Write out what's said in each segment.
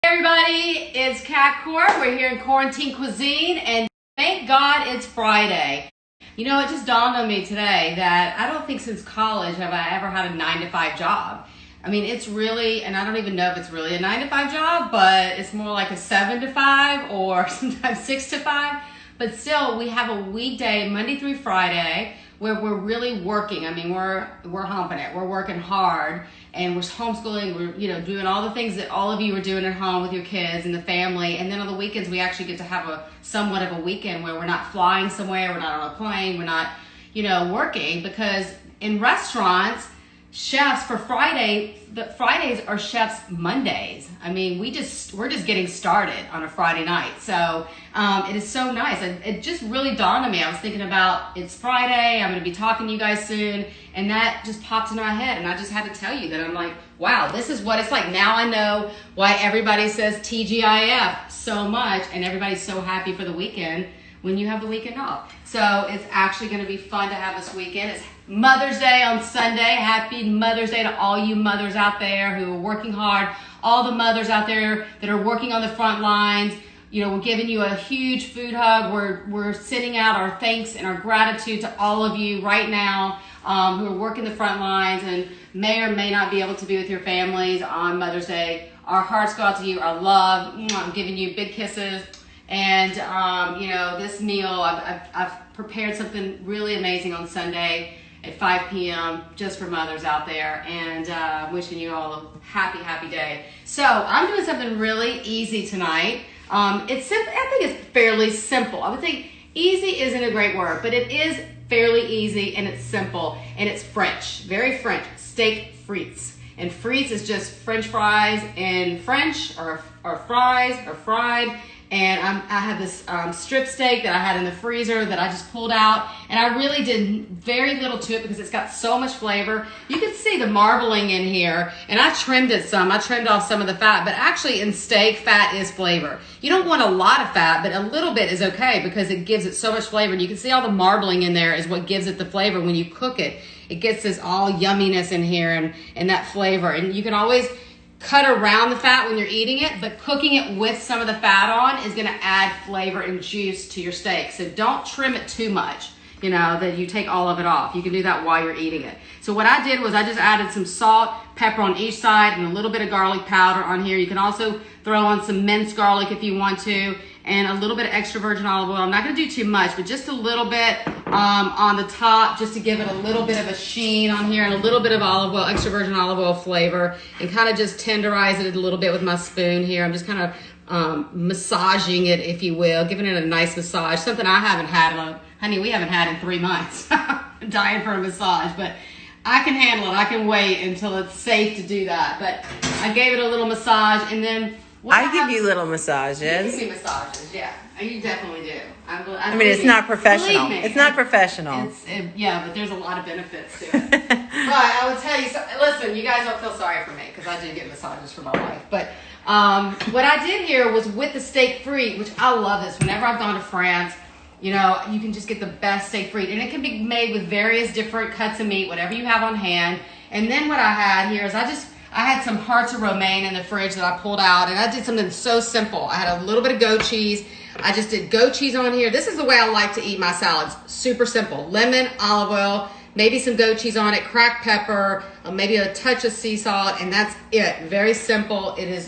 Everybody, it's Cat Cora. We're here in Quarantine Cuisine, and thank God it's Friday. You know, it just dawned on me today that I don't think since college have I ever had a 9-to-5 job. I mean, it's really, and I don't even know if it's really a 9-to-5 job, but it's more like a 7-to-5 or sometimes 6-to-5. But still, we have a weekday, Monday through Friday, where we're really working. I mean, we're humping it. We're working hard, and we're homeschooling. We're doing all the things that all of you are doing at home with your kids and the family. And then on the weekends, we actually get to have a somewhat of a weekend where we're not flying somewhere, we're not on a plane, we're not, working, because in restaurants, chefs for Fridays are chefs Mondays. I mean, we're just getting started on a Friday night. So it is so nice. It just really dawned on me. I was thinking about it's Friday. I'm going to be talking to you guys soon. And that just popped into my head. And I just had to tell you that I'm like, wow, this is what it's like. Now I know why everybody says TGIF so much. And everybody's so happy for the weekend when you have the weekend off. So it's actually going to be fun to have this weekend. It's Mother's Day on Sunday. Happy Mother's Day to all you mothers out there who are working hard. All the mothers out there that are working on the front lines. We're giving you a huge food hug. We're sending out our thanks and our gratitude to all of you right now who are working the front lines and may or may not be able to be with your families on Mother's Day. Our hearts go out to you. Our love. I'm giving you big kisses. And, this meal, I've prepared something really amazing on Sunday at 5 p.m. just for mothers out there, and wishing you all a happy, happy day. So I'm doing something really easy tonight. It's simple. I think it's fairly simple. I would think easy isn't a great word, but it is fairly easy, and it's simple, and it's French, very French. Steak frites. And frites is just French fries in French, or fries, or fried. And I have this strip steak that I had in the freezer that I just pulled out. And I really did very little to it because it's got so much flavor. You can see the marbling in here. And I trimmed it some. I trimmed off some of the fat. But actually in steak, fat is flavor. You don't want a lot of fat, but a little bit is okay because it gives it so much flavor. And you can see all the marbling in there is what gives it the flavor when you cook it. It gets this all yumminess in here and that flavor. And you can always cut around the fat when you're eating it, but cooking it with some of the fat on is going to add flavor and juice to your steak. So don't trim it too much, that you take all of it off. You can do that while you're eating it. So what I did was I just added some salt, pepper on each side, and a little bit of garlic powder on here. You can also throw on some minced garlic if you want to, and a little bit of extra virgin olive oil. I'm not going to do too much, but just a little bit on the top, just to give it a little bit of a sheen on here, and a little bit of olive oil, extra virgin olive oil flavor, and kind of just tenderize it a little bit with my spoon here. I'm just kind of massaging it, if you will, giving it a nice massage, something I haven't had, honey, we haven't had in 3 months. I'm dying for a massage, but I can handle it. I can wait until it's safe to do that. But I gave it a little massage, and then I give you little massages. You give me massages, yeah. You definitely do. I mean, it's not professional. It's not professional. Yeah, but there's a lot of benefits to it. But I would tell you, listen, you guys don't feel sorry for me because I do get massages for my wife. But what I did here was with the steak frite, which I love this. Whenever I've gone to France, you can just get the best steak frite. And it can be made with various different cuts of meat, whatever you have on hand. And then what I had here is I had some hearts of romaine in the fridge that I pulled out, and I did something so simple. I had a little bit of goat cheese. I just did goat cheese on here. This is the way I like to eat my salads. Super simple. Lemon, olive oil, maybe some goat cheese on it, cracked pepper, maybe a touch of sea salt, and that's it. Very simple. It is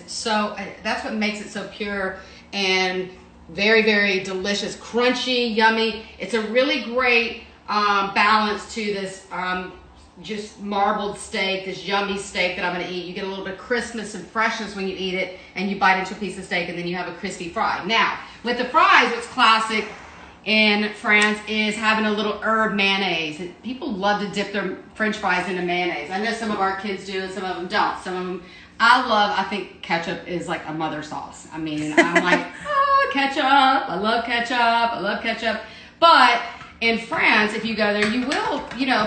that's what makes it so pure and very, very delicious. Crunchy, yummy. It's a really great balance to this just marbled steak, this yummy steak that I'm going to eat. You get a little bit of crispness and freshness when you eat it, and you bite into a piece of steak, and then you have a crispy fry. Now, with the fries, what's classic in France is having a little herb mayonnaise. And people love to dip their French fries into mayonnaise. I know some of our kids do, and some of them don't. Some of them, I think ketchup is like a mother sauce. I mean, I'm like, ketchup. I love ketchup. I love ketchup. But in France, if you go there, you will,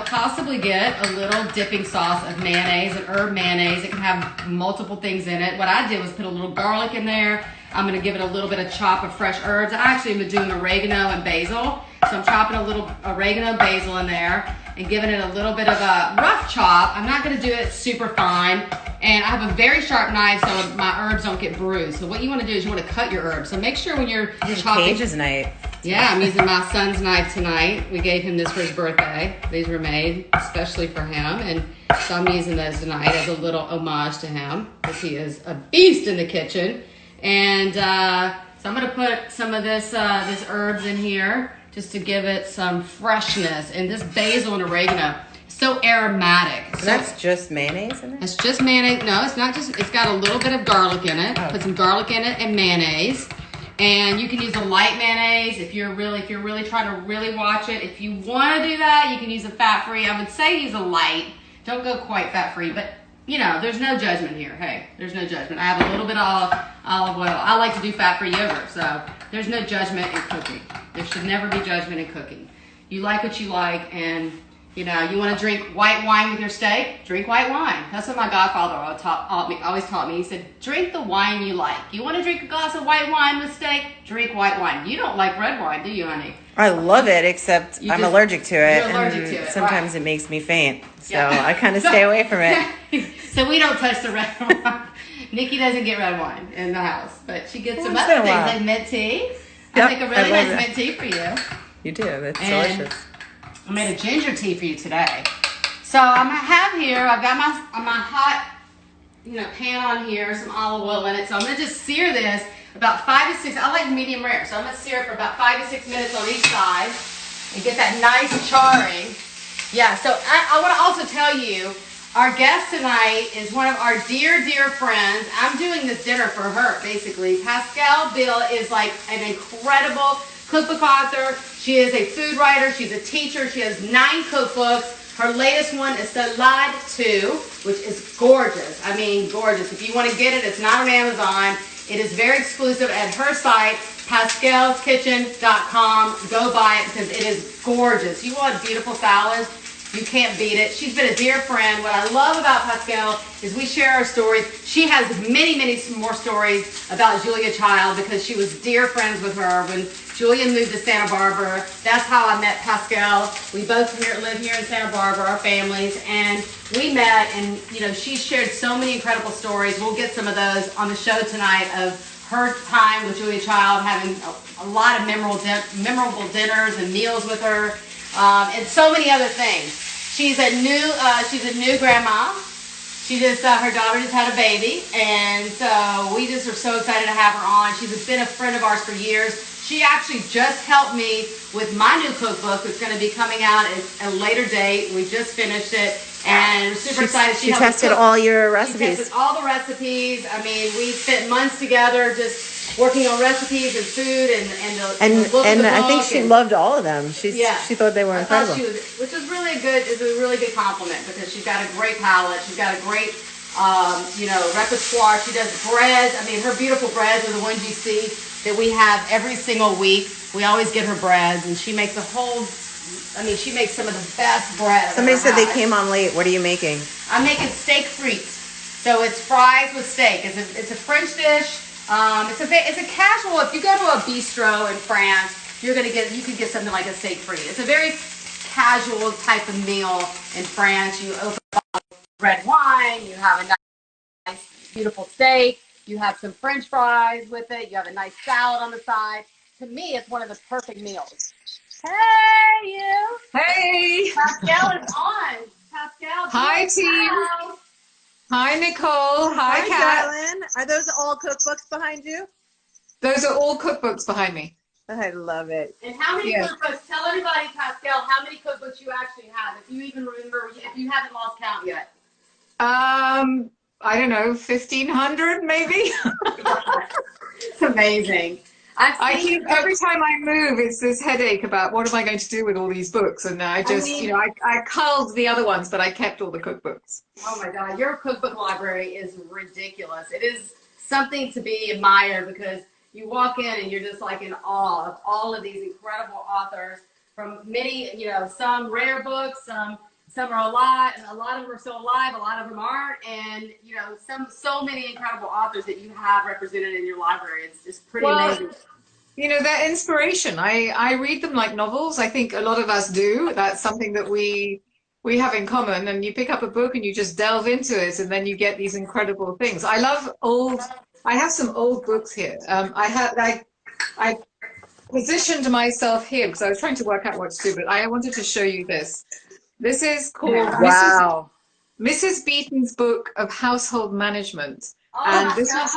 possibly get a little dipping sauce of mayonnaise, an herb mayonnaise. It can have multiple things in it. What I did was put a little garlic in there. I'm going to give it a little bit of chop of fresh herbs. I actually am doing oregano and basil. So I'm chopping a little oregano and basil in there. and giving it a little bit of a rough chop. I'm not gonna do it super fine. And I have a very sharp knife so my herbs don't get bruised. So what you wanna do is you wanna cut your herbs. So make sure when you're chopping. Paige's knife. Yeah, I'm using my son's knife tonight. We gave him this for his birthday. These were made especially for him. And so I'm using those tonight as a little homage to him because he is a beast in the kitchen. And so I'm gonna put some of this herbs in here just to give it some freshness. And this basil and oregano, so aromatic. So that's just mayonnaise in it? It's just mayonnaise. No, it's not just, it's got a little bit of garlic in it. Oh. Put some garlic in it and mayonnaise. And you can use a light mayonnaise if you're really trying to really watch it. If you want to do that, you can use a fat-free. I would say use a light. Don't go quite fat-free, but you know, there's no judgment here. Hey, there's no judgment. I have a little bit of olive oil. I like to do fat-free yogurt, so there's no judgment in cooking. There should never be judgment in cooking. You like what you like, and you know, you want to drink white wine with your steak? Drink white wine. That's what my godfather always taught me. He said, drink the wine you like. You want to drink a glass of white wine with steak? Drink white wine. You don't like red wine, do you, honey? I love it, except I'm allergic to it. You're allergic to it. Sometimes it makes me faint, so I kind of stay away from it. So we don't touch the red wine. Nikki doesn't get red wine in the house, but she gets some other things like mint tea. I make a really nice mint tea for you. You do. That's delicious. I made a ginger tea for you today. So I'm gonna have here, I've got my hot, pan on here, some olive oil in it. So I'm gonna just sear this about 5 to 6. I like medium rare, so I'm gonna sear it for about 5 to 6 minutes on each side and get that nice charring. Yeah. So I want to also tell you, our guest tonight is one of our dear friends. I'm doing this dinner for her, basically. Pascale Beale is like an incredible cookbook author. She is a food writer. She's a teacher. She has 9 cookbooks. Her latest one is Salad 2, which is gorgeous. I mean, gorgeous. If you want to get it, it's not on Amazon. It is very exclusive at her site, pascaleskitchen.com. Go buy it because it is gorgeous. You want beautiful salads, you can't beat it. She's been a dear friend. What I love about Pascale is we share our stories. She has many more stories about Julia Child because she was dear friends with her when Julia moved to Santa Barbara. That's how I met Pascale. We both live here in Santa Barbara, our families, and we met, and she shared so many incredible stories. We'll get some of those on the show tonight of her time with Julia Child, having a lot of memorable dinners and meals with her, and so many other things. She's a new grandma. She her daughter just had a baby, and so we just are so excited to have her on. She's been a friend of ours for years. She actually just helped me with my new cookbook. It's going to be coming out at a later date. We just finished it, and we're super excited. She tested all your recipes. She tested all the recipes. I mean, we spent months together just working on recipes and food and the book. And I think she loved all of them. She thought they were incredible. Which is really good. Is a really good compliment because she's got a great palate. She's got a great repertoire. She does breads. I mean, her beautiful breads are the ones you see that we have every single week. We always get her breads, and she makes she makes some of the best bread. Somebody said they came on late. What are you making? I'm making Steak Frites. So it's fries with steak. It's a French dish. It's a casual. If you go to a bistro in France, you could get something like a steak frite. It's a very casual type of meal in France. You open up red wine. You have a nice, beautiful steak. You have some French fries with it. You have a nice salad on the side. To me, it's one of the perfect meals. Hey, you. Hey. Pascale is on. Pascale. Hi, team. Hi, Nicole. Hi, Kat. Darlene. Are those all cookbooks behind you? Those are all cookbooks behind me. I love it. And how many cookbooks? Tell everybody, Pascale, how many cookbooks you actually have, if you even remember, if you haven't lost count yet. I don't know, 1,500 maybe. It's amazing. I keep every time I move, it's this headache about what am I going to do with all these books, and I just, I culled the other ones, but I kept all the cookbooks. Oh my God, your cookbook library is ridiculous. It is something to be admired because you walk in and you're just like in awe of all of these incredible authors from many, some rare books, some are alive, a lot of them are still alive, a lot of them aren't, and so many incredible authors that you have represented in your library. It's just pretty amazing. They're inspiration. I read them like novels. I think a lot of us do. That's something that we we have in common, and you pick up a book and you just delve into it, and then you get these incredible things. I have some old books here. I positioned myself here because I was trying to work out what to do, but I wanted to show you this. This is called Wow. Mrs. Beeton's Book of Household Management. Oh And my God.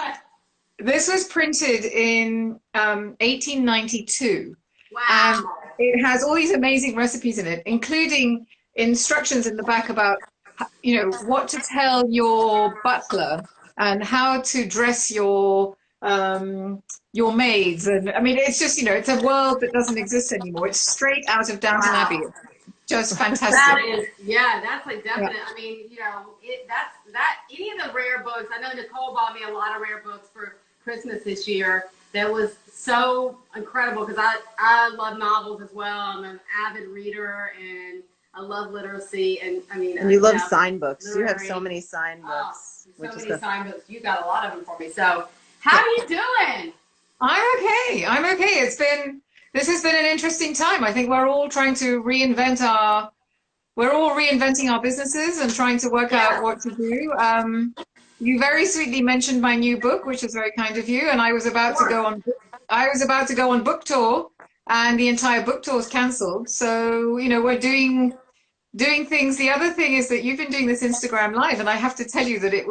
this was printed in 1892. Wow. And it has all these amazing recipes in it, including instructions in the back about, what to tell your butler and how to dress your maids. And I mean, it's just, it's a world that doesn't exist anymore. It's straight out of Downton Abbey. It's just fantastic. That is, that's like definite. Yeah. I mean, any of the rare books. I know Nicole bought me a lot of rare books for Christmas this year. That was so incredible because I love novels as well. I'm an avid reader and I love literacy. And I mean, And you love sign books. You have so many sign Oh, books. so many sign books. You got a lot of them for me. So, how are you doing? I'm okay. This has been an interesting time. I think we're all trying to reinventing our businesses and trying to work out what to do. You very sweetly mentioned my new book, which is very kind of you. And I was about to go on book tour, and the entire book tour is cancelled. So, we're doing things. The other thing is that you've been doing this Instagram Live, and I have to tell you that it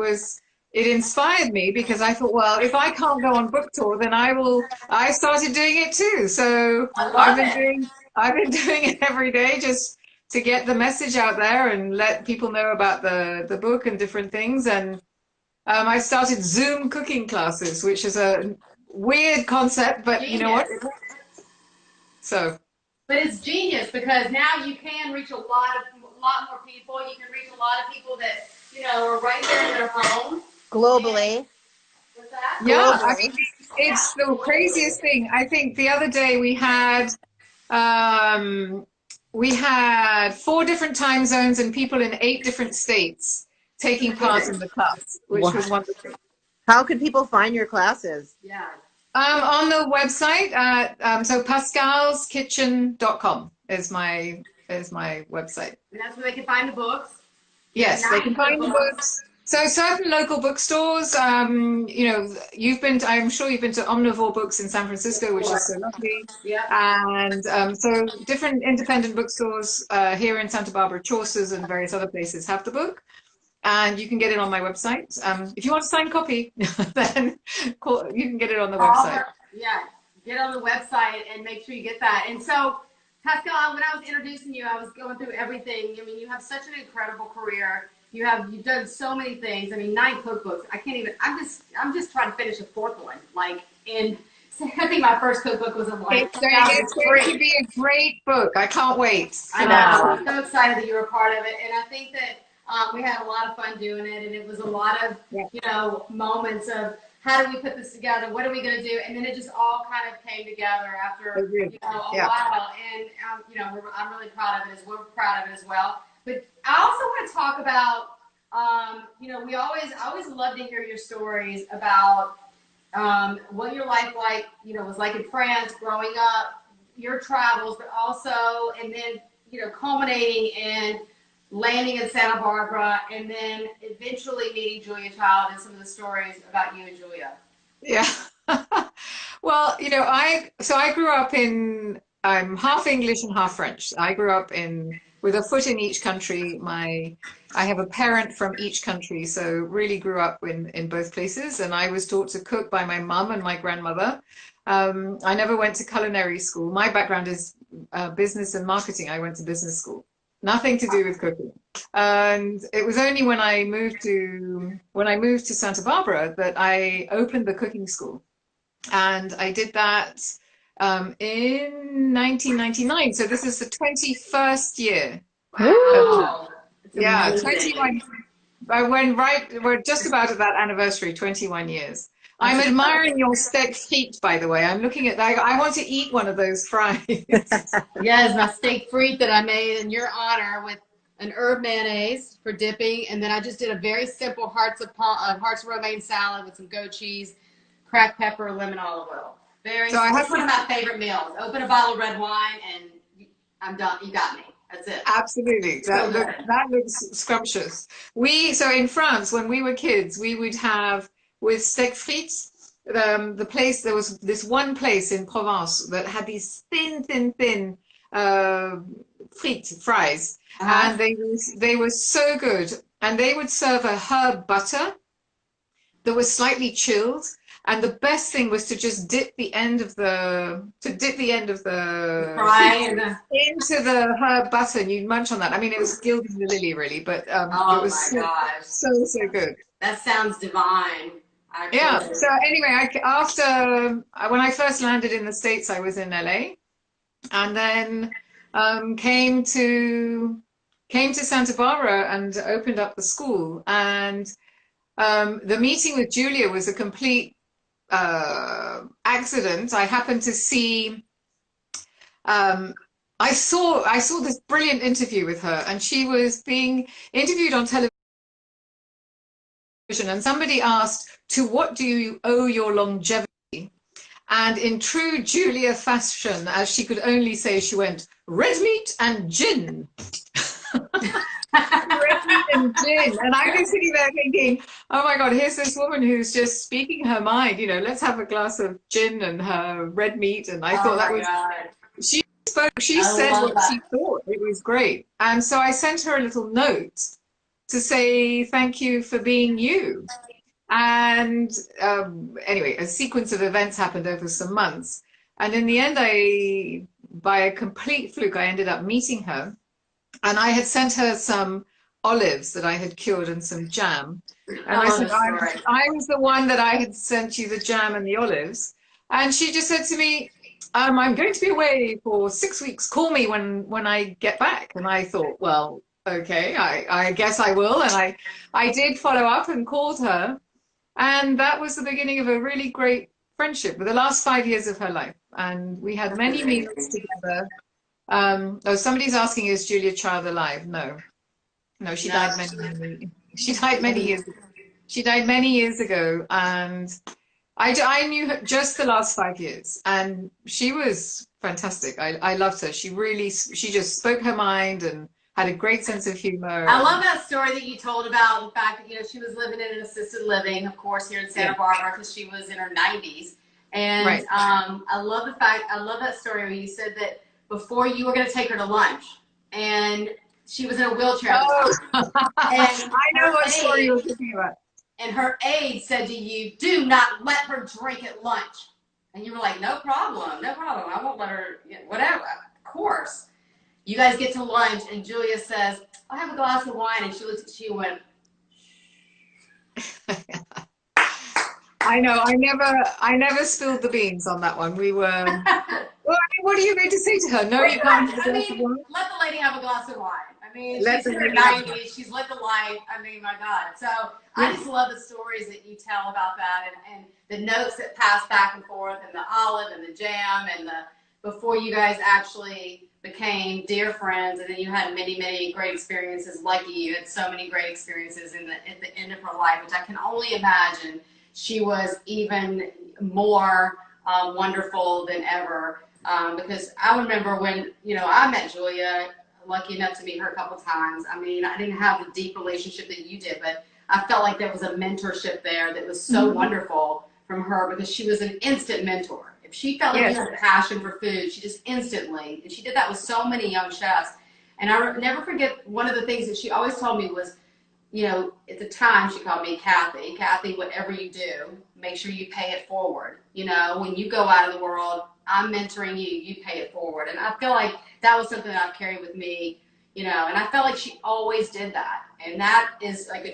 inspired me because I thought, well, if I can't go on book tour, then I started doing it too. So I've been doing it every day just to get the message out there and let people know about the book and different things. And I started Zoom cooking classes, which is a weird concept, but genius. You know what? So. But it's genius because now you can reach a lot more people. You can reach a lot of people that, are right there in their home. Globally. What's that? Yeah, I mean, it's the craziest thing. I think the other day we had 4 different time zones and people in 8 different states taking part in the class, which was wonderful. How can people find your classes? Yeah. On the website, so pascaleskitchen.com is my website. And that's where they can find the books. Yes, they can find the books. So certain local bookstores, I'm sure you've been to Omnivore Books in San Francisco, which is so lovely. Yeah. And so different independent bookstores here in Santa Barbara, Chaucer's and various other places have the book. And you can get it on my website. If you want a signed copy, then you can get it on the website. Yeah, get on the website and make sure you get that. And so, Pascale, when I was introducing you, I was going through everything. I mean, you have such an incredible career. You've done so many things. I mean, 9 cookbooks. I can't even. I'm just trying to finish a 4th one. I think my first cookbook was in It's going to be a great book. I can't wait. I know. I'm so excited that you were a part of it, and I think that we had a lot of fun doing it, and it was a lot of moments of how do we put this together? What are we going to do? And then it just all kind of came together after a while, and I'm really proud of it. We're proud of it as well. But I also want to talk about, I always love to hear your stories about what your life was like in France, growing up, your travels, but also, and then, culminating in landing in Santa Barbara, and then eventually meeting Julia Child and some of the stories about you and Julia. Yeah. Well, I grew up I'm half English and half French. I grew up with a foot in each country. I have a parent from each country, so really grew up in both places. And I was taught to cook by my mum and my grandmother. I never went to culinary school. My background is business and marketing. I went to business school. Nothing to do with cooking. And it was only when I moved to Santa Barbara that I opened the cooking school. And I did that in 1999. So this is the 21st year. Wow. Yeah, 21. We're just about at that anniversary, 21 years. I'm admiring your steak frites, by the way. I'm looking at that. I want to eat one of those fries. Yes, my steak frite that I made in your honor with an herb mayonnaise for dipping. And then I just did a very simple hearts romaine salad with some goat cheese, cracked pepper, lemon olive oil. It's one of my favorite meals. Open a bottle of red wine and I'm done. You got me. That's it. Absolutely. So good. That looks scrumptious. So in France, when we were kids, we would have with Steak Frites, the place, there was this one place in Provence that had these thin uh, frites, fries, Uh-huh. and they were so good. And they would serve a herb butter that was slightly chilled. And the best thing was to just dip the end of The the fry frites and the, into the herb butter, and you'd munch on that. I mean, it was gilding the lily, really, but it oh was my gosh. so good. That sounds divine, Yeah. actually. So anyway, when I first landed in the States, I was in LA, and then came to Santa Barbara and opened up the school. And the meeting with Julia was a complete accident. I happened to see. I saw this brilliant interview with her, and she was being interviewed on television, and somebody asked, "To what do you owe your longevity?" And in true Julia fashion, as she could only say, she went, "Red meat and gin." Red meat and gin. And I'm just sitting there thinking, oh my God, here's this woman who's just speaking her mind. Let's have a glass of gin and her red meat. And I Oh thought that my was, God. she I said love what that. she thought. It was great. And so I sent her a little note to say thank you for being you. And anyway, a sequence of events happened over some months. And in the end, by a complete fluke, I ended up meeting her. And I had sent her some olives that I had cured and some jam. And I I love said, this story. I was the one that I had sent you the jam and the olives. And she just said to me, I'm going to be away for 6 weeks. Call me when I get back. And I thought, well, okay, I guess I will. And I did follow up and called her. And that was the beginning of a really great friendship for the last 5 years of her life. And we had That's many meals amazing. together. Oh, somebody's asking, is Julia Child alive? No, no, she No, died she died many years ago. She died many years ago, and I knew her just the last 5 years, and she was fantastic. I loved her. She just spoke her mind and had a great sense of humor. I And love that story that you told about the fact that she was living in an assisted living, of course, here in yeah, Santa Barbara because she was in her 90s. And right. I love that story where you said that before you were going to take her to lunch, and she was in a wheelchair at the Oh, time, and I know what story you're talking about. her aide said to you, "Do not let her drink at lunch." And you were like, "No problem, no problem. I won't let her. Whatever, of course." You guys get to lunch, and Julia says, "I'll have a glass of wine." And she went, I know. I never spilled the beans on that one. We were. Well, I mean, what are you going to say to her? No, you can't have a I glass of mean, wine. let the lady have a glass of wine. I mean, Let she's the in her lady have it. 90s. She's lived the life. I mean, my God. So I Yeah. just love the stories that you tell about that, and the notes that pass back and forth, and the olive and the jam, and before you guys actually became dear friends, and then you had many great experiences. Lucky you had so many great experiences at the end of her life, which I can only imagine she was even more wonderful than ever. Because I remember when I met Julia, lucky enough to meet her a couple times. I mean, I didn't have the deep relationship that you did, but I felt like there was a mentorship there that was so wonderful from her because she was an instant mentor. If she felt like Yes. you had a passion for food, she just instantly, and she did that with so many young chefs. And I never forget one of the things that she always told me was, at the time she called me Kathy. Kathy, whatever you do, make sure you pay it forward. When you go out of the world, I'm mentoring you, you pay it forward. And I feel like that was something that I've carried with me, and I felt like she always did that. And that is like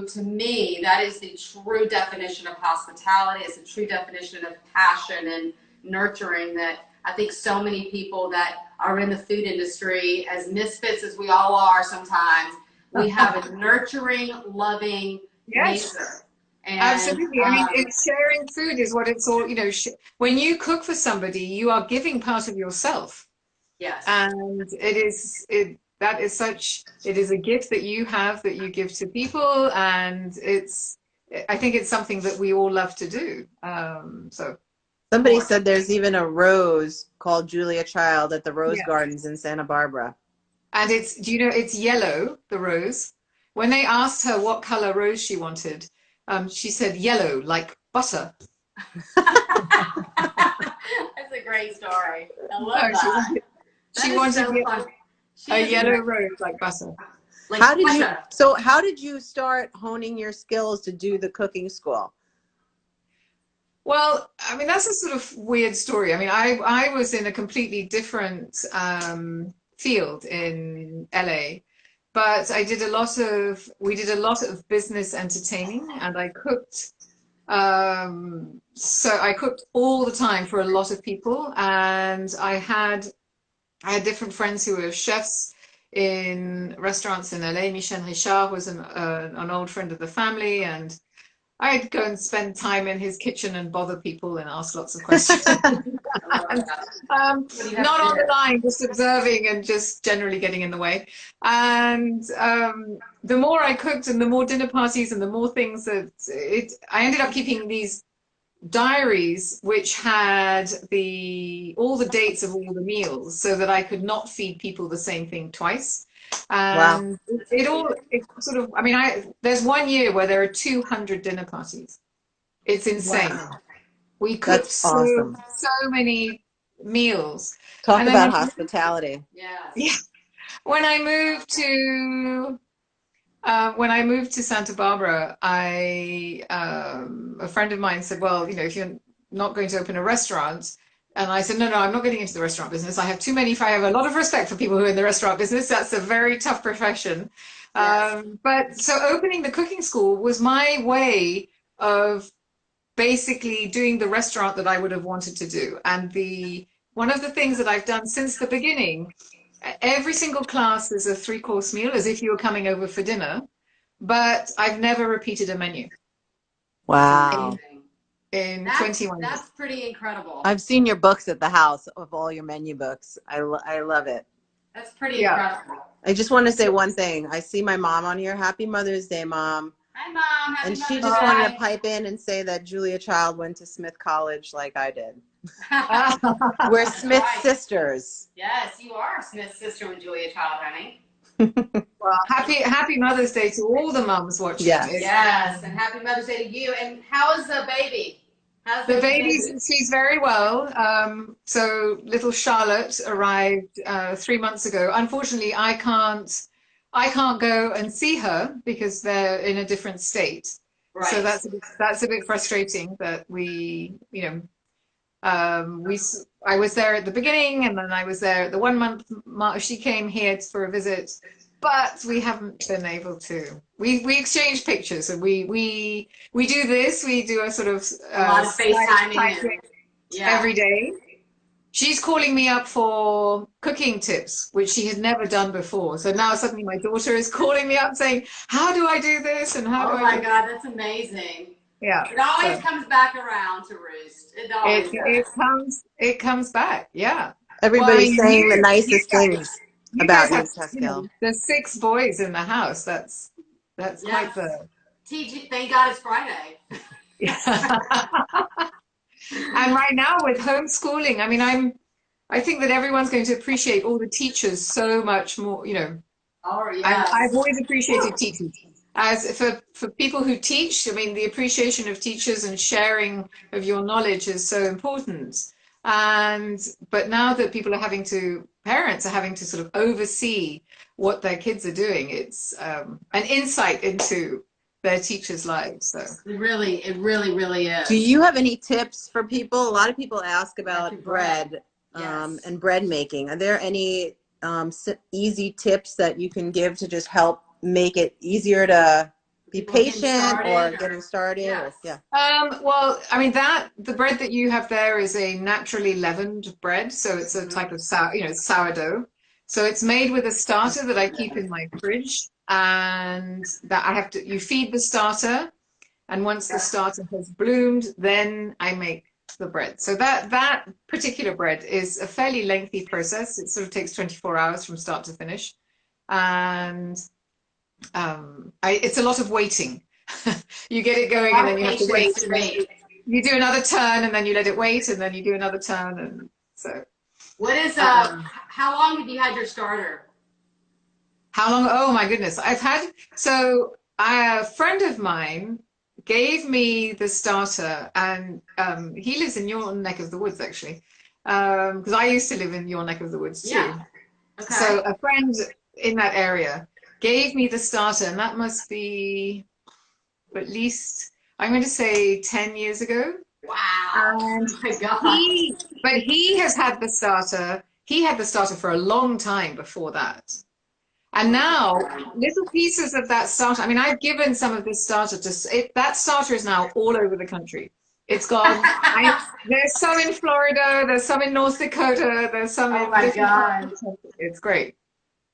to me, that is the true definition of hospitality. It's a true definition of passion and nurturing that I think so many people that are in the food industry, as misfits as we all are sometimes, we have a nurturing, loving Yes. nature. And Absolutely. I mean, sharing food is what it's all, when you cook for somebody, you are giving part of yourself. yes. And it is a gift that you have that you give to people. And I think it's something that we all love to do. So Somebody said there's even a rose called Julia Child at the Rose Yeah. Gardens in Santa Barbara. And it's, do you know, it's yellow, the rose. When they asked her what color rose she wanted, she said yellow, like butter. That's a great story. I love that. She wanted so fun. a yellow rose like butter. Like How did butter. how did you start honing your skills to do the cooking school? Well, I mean, that's a sort of weird story. I mean, I was in a completely different field in LA, but we did a lot of business entertaining, and I cooked. So I cooked all the time for a lot of people, and I had different friends who were chefs in restaurants in LA. Michel Richard was an old friend of the family, and I'd go and spend time in his kitchen and bother people and ask lots of questions. And, not on the line, just observing and just generally getting in the way. And the more I cooked and the more dinner parties and the more things I ended up keeping these diaries which had all the dates of all the meals so that I could not feed people the same thing twice. And wow. It sort of, I mean, there's one year where there are 200 dinner parties. It's insane. Wow. We cooked awesome. so many meals. Talk about hospitality. Yeah. When I moved to Santa Barbara, a friend of mine said, well, you know, if you're not going to open a restaurant, and I said, no, I'm not getting into the restaurant business. I have a lot of respect for people who are in the restaurant business. That's a very tough profession. Yes. But so opening the cooking school was my way of basically doing the restaurant that I would have wanted to do. And one of the things that I've done since the beginning, every single class is a 3-course meal, as if you were coming over for dinner, but I've never repeated a menu. Wow. In 21 years. That's pretty incredible. I've seen your books at the house, of all your menu books. I love it. That's pretty incredible. I just want to say one thing. I see my mom on here. Happy Mother's Day, Mom. Hi, Mom. Happy Mother's Day. She just wanted to pipe in and say that Julia Child went to Smith College like I did. We're Smith sisters. Yes, you are Smith's sister with Julia Child, honey. Well, happy Mother's Day to all the mums watching. Yes, and happy Mother's Day to you. And how is the baby? How's the baby? She's very well. So little Charlotte arrived 3 months ago. Unfortunately, I can't go and see her because they're in a different state. Right. So that's a bit frustrating that I was there at the beginning, and then I was there at the 1 month mark. She came here for a visit, but we haven't been able to. We exchange pictures, and we do this. We do a sort of a lot of FaceTiming every day. She's calling me up for cooking tips, which she had never done before. So now suddenly my daughter is calling me up saying, "How do I do this?" And how do I? Oh my God, that's amazing. Yeah, it always comes back around to roost. It comes back. Yeah, everybody's saying the nicest things about you, Pascale. There's 6 boys in the house. That's quite the. Thank God it's Friday. And right now with homeschooling, I mean, I think that everyone's going to appreciate all the teachers so much more. You know, I've always appreciated teachers. As for people who teach, I mean, the appreciation of teachers and sharing of your knowledge is so important. But now that parents are having to sort of oversee what their kids are doing, it's an insight into their teachers' lives. So it really is. Do you have any tips for people? A lot of people ask about bread and bread making. Are there any easy tips that you can give to just help make it easier to be patient or getting started? Yes. Well, I mean, the bread that you have there is a naturally leavened bread, so it's a type of sourdough. So it's made with a starter that I keep in my fridge, and that you feed the starter, and once the starter has bloomed, then I make the bread. So that particular bread is a fairly lengthy process. It sort of takes 24 hours from start to finish, and it's a lot of waiting. You get it going and then you have to wait. you do another turn and then you let it wait and then you do another turn. And so. What is, how long have you had your starter? How long? Oh my goodness. So a friend of mine gave me the starter, and he lives in your neck of the woods actually. Because I used to live in your neck of the woods too. Yeah. Okay. So a friend in that area gave me the starter, and that must be at least, I'm going to say 10 years ago. Wow. And oh my God. but he has had the starter. He had the starter for a long time before that. And now little pieces of that starter, I mean, I've given some of this starter that starter is now all over the country. It's gone. There's some in Florida, there's some in North Dakota, there's some in my God. It's great.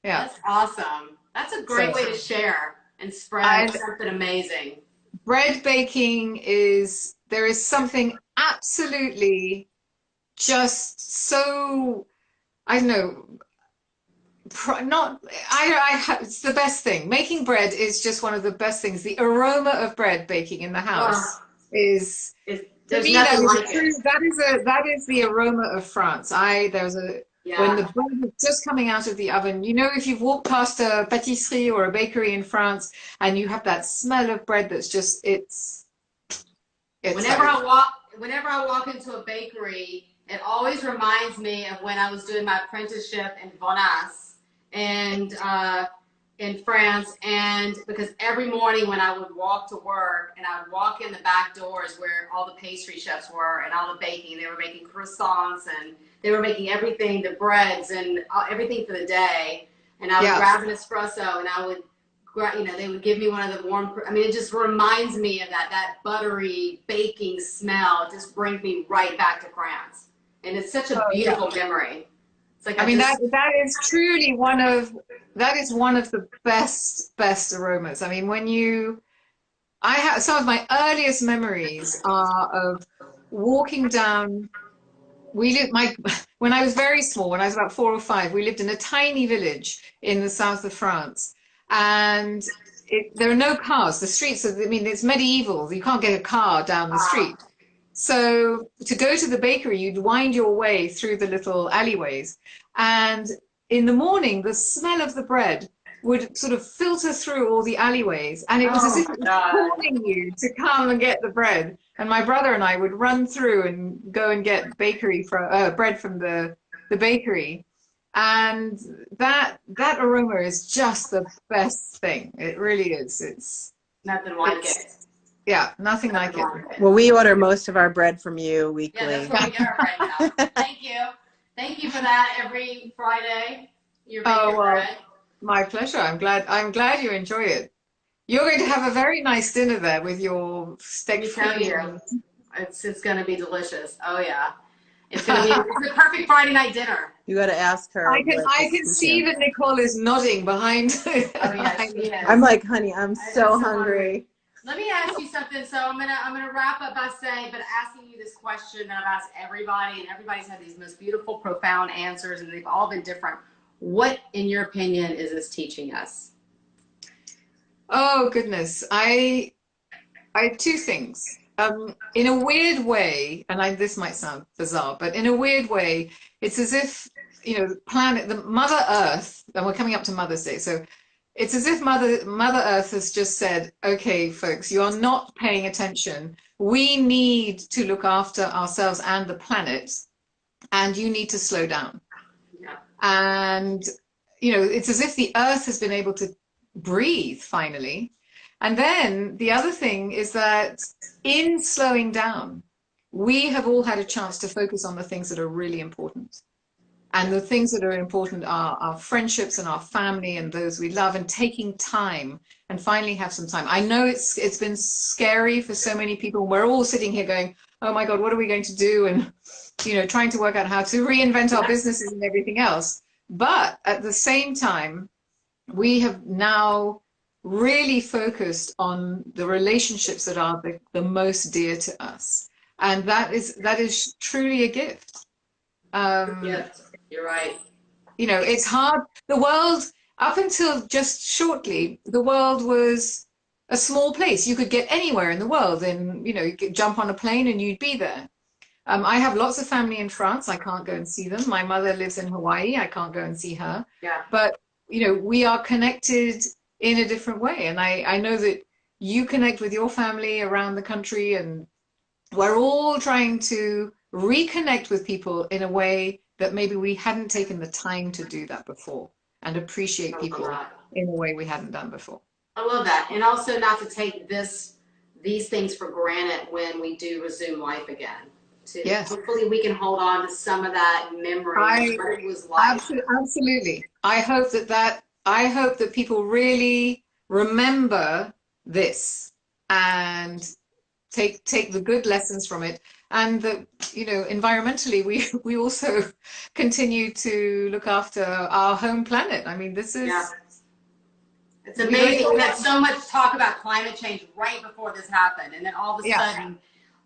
Yeah. That's awesome. That's a great way to share and spread something amazing. Bread baking there is something absolutely just so, I don't know, it's the best thing. Making bread is just one of the best things. The aroma of bread baking in the house there's to me, nothing like it. That is the aroma of France. When the bread is just coming out of the oven, you know, if you've walked past a pâtisserie or a bakery in France and you have that smell of bread that's just whenever I walk into a bakery, it always reminds me of when I was doing my apprenticeship in Vonas and in France, and because every morning when I would walk to work and I would walk in the back doors where all the pastry chefs were and all the baking, they were making croissants and they were making everything, the breads and everything for the day, and I would grab an espresso and I would, they would give me one of the warm, I mean, it just reminds me of that buttery baking smell. It just brings me right back to France. And it's such a beautiful memory. It's like that is truly one of the best aromas. I mean, I have some of my earliest memories are of walking down. When I was very small, when I was about 4 or 5, we lived in a tiny village in the south of France, and there are no cars. The streets it's medieval. You can't get a car down the street. So to go to the bakery, you'd wind your way through the little alleyways. And in the morning, the smell of the bread would sort of filter through all the alleyways. And it was as if it was calling you to come and get the bread. And my brother and I would run through and go and get bread from the bakery. And that aroma is just the best thing. It really is. It's nothing like it. Yeah, nothing like it. Well, we order most of our bread from you weekly. Yeah, that's what we get our bread now. Thank you. Thank you for that every Friday. You're making bread. My pleasure. I'm glad you enjoy it. You're going to have a very nice dinner there with your steak frites. It's going to be delicious. Oh yeah. It's going to be it's the perfect Friday night dinner. You got to ask her. I can see that Nicole is nodding behind. Oh yeah, I'm like, honey, I'm so hungry. Let me ask you something. So I'm gonna wrap up by asking you this question that I've asked everybody, and everybody's had these most beautiful, profound answers, and they've all been different. What, in your opinion, is this teaching us? Oh goodness, I have two things. In a weird way, and this might sound bizarre, but in a weird way, it's as if the Mother Earth, and we're coming up to Mother's Day, so. It's as if Mother Earth has just said, okay, folks, you are not paying attention. We need to look after ourselves and the planet, and you need to slow down. Yeah. And, it's as if the Earth has been able to breathe finally. And then the other thing is that in slowing down, we have all had a chance to focus on the things that are really important. And the things that are important are our friendships and our family and those we love, and taking time and finally have some time. I know it's been scary for so many people. We're all sitting here going, oh my God, what are we going to do? And, trying to work out how to reinvent our businesses and everything else. But at the same time, we have now really focused on the relationships that are the most dear to us. And that is truly a gift. Yes. You're right. It's hard. The world, up until just shortly, the world was a small place. You could get anywhere in the world, and you could jump on a plane and you'd be there. I have lots of family in France. I can't go and see them. My mother lives in Hawaii. I can't go and see her. Yeah. But, we are connected in a different way. And I know that you connect with your family around the country, and we're all trying to reconnect with people in a way that maybe we hadn't taken the time to do that before, and appreciate people in a way we hadn't done before. I love that. And also not to take these things for granted when we do resume life again. Yes. Hopefully we can hold on to some of that memory of what it was like. Absolutely. I hope that people really remember this and take the good lessons from it. And that, environmentally, we also continue to look after our home planet. I mean, this is... Yeah. It's amazing. We had so much talk about climate change right before this happened. And then all of a sudden,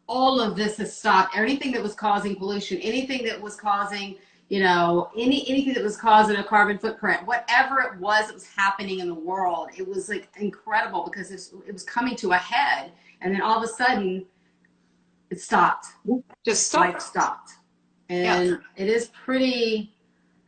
all of this has stopped. Anything that was causing pollution, anything that was causing, anything that was causing a carbon footprint, whatever it was that was happening in the world, it was like incredible because it was coming to a head. And then all of a sudden, it stopped. Just stopped. Life stopped. And it is pretty,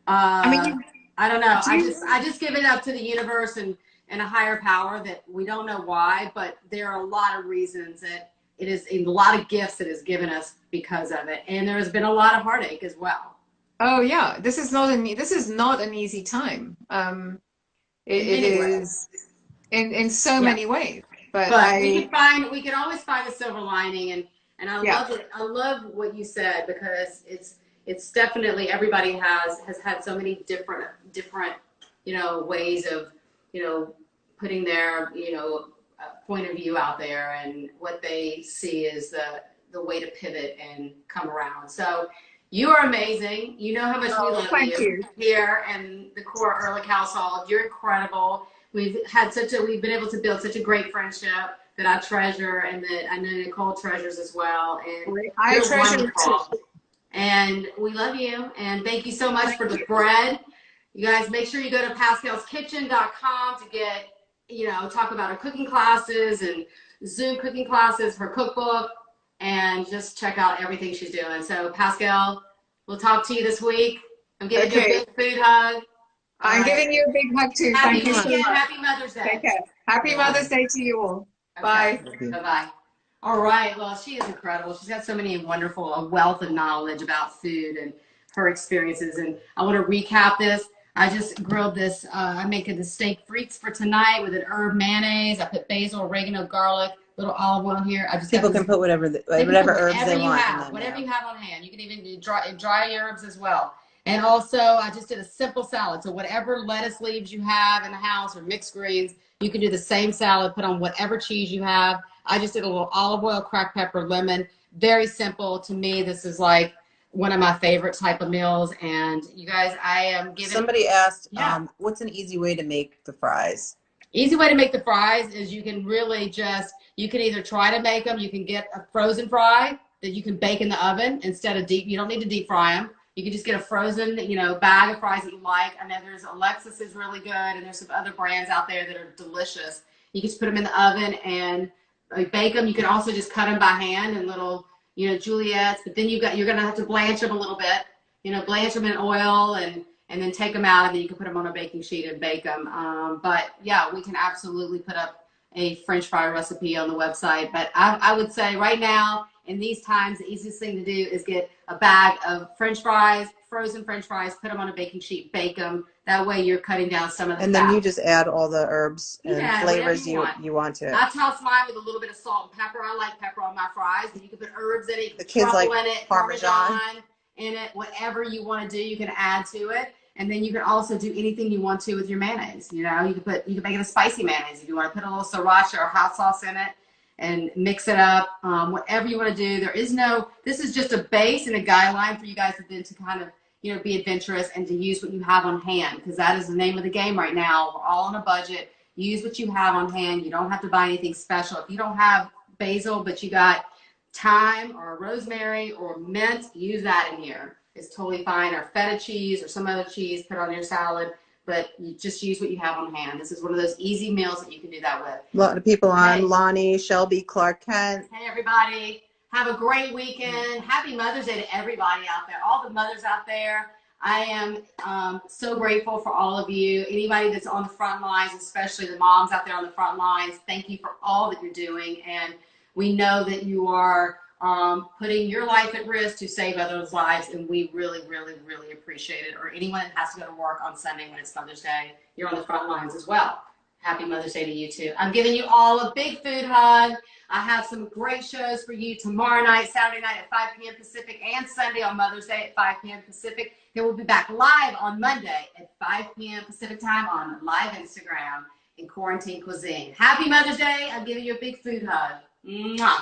I don't know. I just give it up to the universe and a higher power that we don't know why, but there are a lot of reasons that it is a lot of gifts that has given us because of it. And there has been a lot of heartache as well. Oh yeah. This is not an easy time. It is in so many ways, but we can always find a silver lining. And I love it. I love what you said, because it's definitely, everybody has had so many different, ways of, putting their, point of view out there, and what they see is the way to pivot and come around. So you are amazing. You know how much we love you here in the Cora Ehrlich household. You're incredible. We've been able to build such a great friendship that I treasure, and that I know Nicole treasures as well. And I treasure it too. And we love you. And thank you so much for the bread. You guys, make sure you go to pascaleskitchen.com to get, talk about her cooking classes and Zoom cooking classes, her cookbook, and just check out everything she's doing. So Pascale, we'll talk to you this week. I'm giving you a big food hug. I'm giving you a big hug too. Thank you so much. Happy Mother's Day. Take care. Happy Mother's Day to you all. Okay. Bye. Bye-bye. All right. Well, she is incredible. She's got so many wonderful, a wealth of knowledge about food and her experiences. And I want to recap this. I just grilled this. I'm making the steak frites for tonight with an herb mayonnaise. I put basil, oregano, garlic, little olive oil here. People can put whatever herbs they want. Whatever you have on hand. You can even do dry herbs as well. And also, I just did a simple salad. So whatever lettuce leaves you have in the house or mixed greens, you can do the same salad. Put on whatever cheese you have. I just did a little olive oil, cracked pepper, lemon. Very simple. To me, this is like one of my favorite type of meals. And you guys, I am giving... Somebody asked, what's an easy way to make the fries? Easy way to make the fries is you can really just, you can either try to make them, you can get a frozen fry that you can bake in the oven instead of you don't need to deep fry them. You can just get a frozen, bag of fries that you like. I know there's Alexis is really good, and there's some other brands out there that are delicious. You can just put them in the oven and bake them. You can also just cut them by hand in little, Juliet's, but then you're going to have to blanch them a little bit, blanch them in oil and then take them out, and then you can put them on a baking sheet and bake them. But yeah, we can absolutely put up a French fry recipe on the website. But I would say right now, in these times, the easiest thing to do is get a bag of French fries, frozen French fries, put them on a baking sheet, bake them. That way you're cutting down some of the And fat. then you just add all the herbs and flavors you want to it. I toss mine with a little bit of salt and pepper. I like pepper on my fries. And you can put herbs in it. The kids like in it, Parmesan in it. Whatever you want to do, you can add to it. And then you can also do anything you want to with your mayonnaise. You can make it a spicy mayonnaise if you want to put a little sriracha or hot sauce in it and mix it up. Whatever you want to do. This is just a base and a guideline for you guys to kind of, be adventurous and to use what you have on hand, because that is the name of the game right now. We're all on a budget. Use what you have on hand. You don't have to buy anything special. If you don't have basil, but you got thyme or rosemary or mint, use that in here. It's totally fine. Or feta cheese or some other cheese, put on your salad. but you just use what you have on hand. This is one of those easy meals that you can do that with. A lot of people on. Hey. Lonnie, Shelby, Clark Kent. Hey, everybody. Have a great weekend. Happy Mother's Day to everybody out there, all the mothers out there. I am so grateful for all of you. Anybody that's on the front lines, especially the moms out there on the front lines, thank you for all that you're doing. And we know that you are putting your life at risk to save others' lives, and we really, really, really appreciate it. Or anyone that has to go to work on Sunday when it's Mother's Day, you're on the front lines as well. Happy Mother's Day to you too. I'm giving you all a big food hug. I have some great shows for you tomorrow night, Saturday night at 5 p.m. Pacific, and Sunday on Mother's Day at 5 p.m. Pacific. Then we'll be back live on Monday at 5 p.m. Pacific time on live Instagram in Quarantine Cuisine. Happy Mother's Day. I'm giving you a big food hug. Mwah.